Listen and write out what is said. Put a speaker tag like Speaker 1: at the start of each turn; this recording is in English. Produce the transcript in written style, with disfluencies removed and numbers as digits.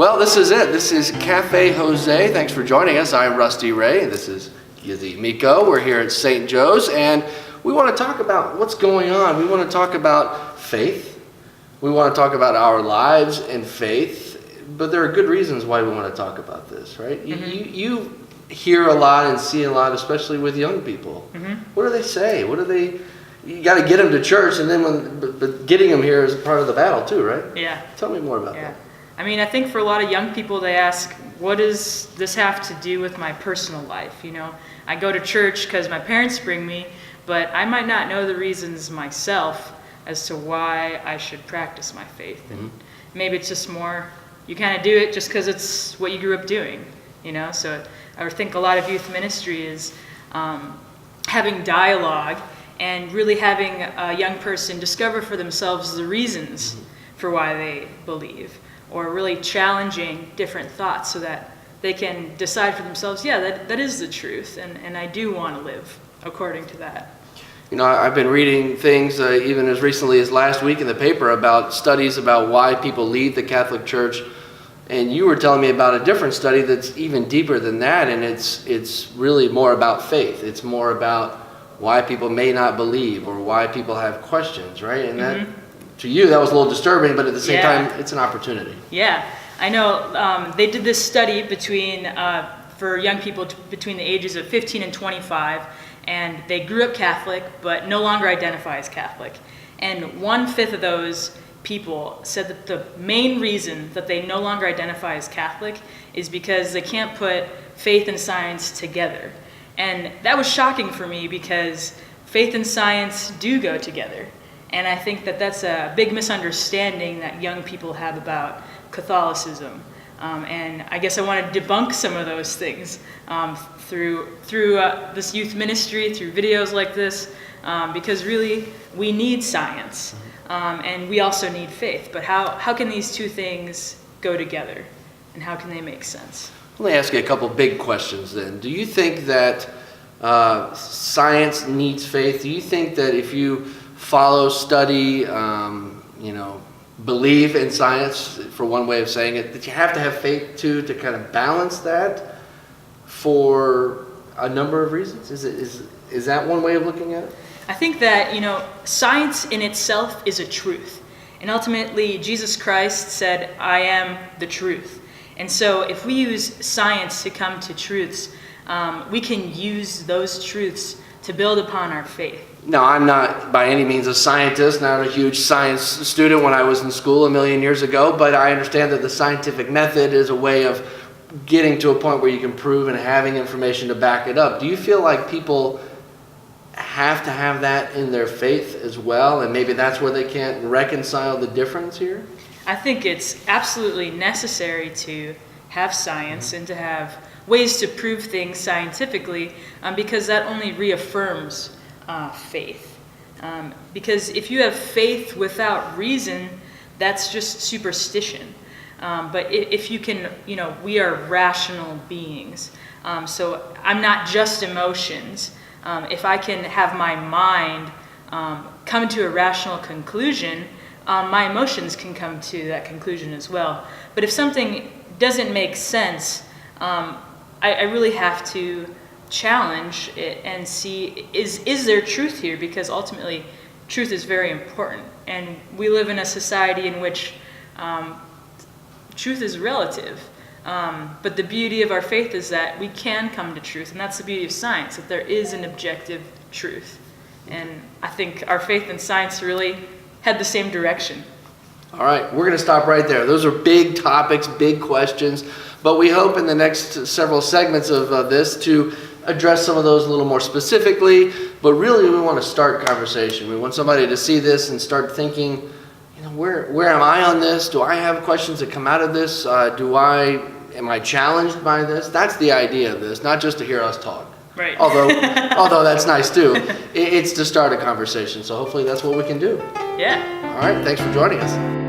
Speaker 1: Well, this is it. This is Café José. Thanks for joining us. I'm Rusty Ray, and this is Gizzy Miko. We're here at St. Joe's, and we want to talk about what's going on. We want to talk about faith. We want to talk about our lives and faith, but there are good reasons why we want to talk about this, right?
Speaker 2: Mm-hmm.
Speaker 1: You hear a lot and see a lot, especially with young people.
Speaker 2: Mm-hmm.
Speaker 1: What do they say? You got to get them to church, and then but getting them here is part of the battle too, right?
Speaker 2: Yeah.
Speaker 1: Tell me more about that.
Speaker 2: I mean, I think for a lot of young people, they ask, what does this have to do with my personal life? You know, I go to church because my parents bring me, but I might not know the reasons myself as to why I should practice my faith. And maybe it's just more, you kind of do it just because it's what you grew up doing, you know? So I would think a lot of youth ministry is having dialogue and really having a young person discover for themselves the reasons for why they believe, or really challenging different thoughts so that they can decide for themselves, that is the truth, and I do want to live according to that.
Speaker 1: You know, I've been reading things even as recently as last week in the paper about studies about why people leave the Catholic Church, and you were telling me about a different study that's even deeper than that, and it's really more about faith. It's more about why people may not believe or why people have questions, right? And that, to you, that was a little disturbing, but at the same time, it's an opportunity.
Speaker 2: Yeah, I know. They did this study for young people between the ages of 15 and 25, and they grew up Catholic, but no longer identify as Catholic. And 1/5 of those people said that the main reason that they no longer identify as Catholic is because they can't put faith and science together. And that was shocking for me because faith and science do go together. And I think that that's a big misunderstanding that young people have about Catholicism. And I guess I want to debunk some of those things through this youth ministry, through videos like this, because really we need science and we also need faith. But how can these two things go together, and how can they make sense?
Speaker 1: Let me ask you a couple big questions then. Do you think that science needs faith? Do you think that if you follow, study, believe in science, for one way of saying it, that you have to have faith too to kind of balance that for a number of reasons? Is that one way of looking at it?
Speaker 2: I think that, science in itself is a truth. And ultimately, Jesus Christ said, I am the truth. And so if we use science to come to truths, we can use those truths to build upon our faith.
Speaker 1: Now, I'm not by any means a scientist, not a huge science student when I was in school a million years ago, but I understand that the scientific method is a way of getting to a point where you can prove and having information to back it up. Do you feel like people have to have that in their faith as well, and maybe that's where they can't reconcile the difference here?
Speaker 2: I think it's absolutely necessary to have science and to have ways to prove things scientifically, because that only reaffirms faith. Because if you have faith without reason, that's just superstition. But if you can, we are rational beings. So I'm not just emotions. If I can have my mind come to a rational conclusion, my emotions can come to that conclusion as well. But if something doesn't make sense, I really have to challenge it and see, is there truth here? Because ultimately, truth is very important. And we live in a society in which truth is relative. But the beauty of our faith is that we can come to truth. And that's the beauty of science, that there is an objective truth. And I think our faith and science really head the same direction.
Speaker 1: All right, we're going to stop right there. Those are big topics, big questions, but we hope in the next several segments of this to address some of those a little more specifically, but really we want to start conversation. We want somebody to see this and start thinking, where am I on this? Do I have questions that come out of this? Am I challenged by this? That's the idea of this, not just to hear us talk.
Speaker 2: Right.
Speaker 1: Although that's nice too. It's to start a conversation, so hopefully that's what we can do.
Speaker 2: Yeah.
Speaker 1: All right, thanks for joining us.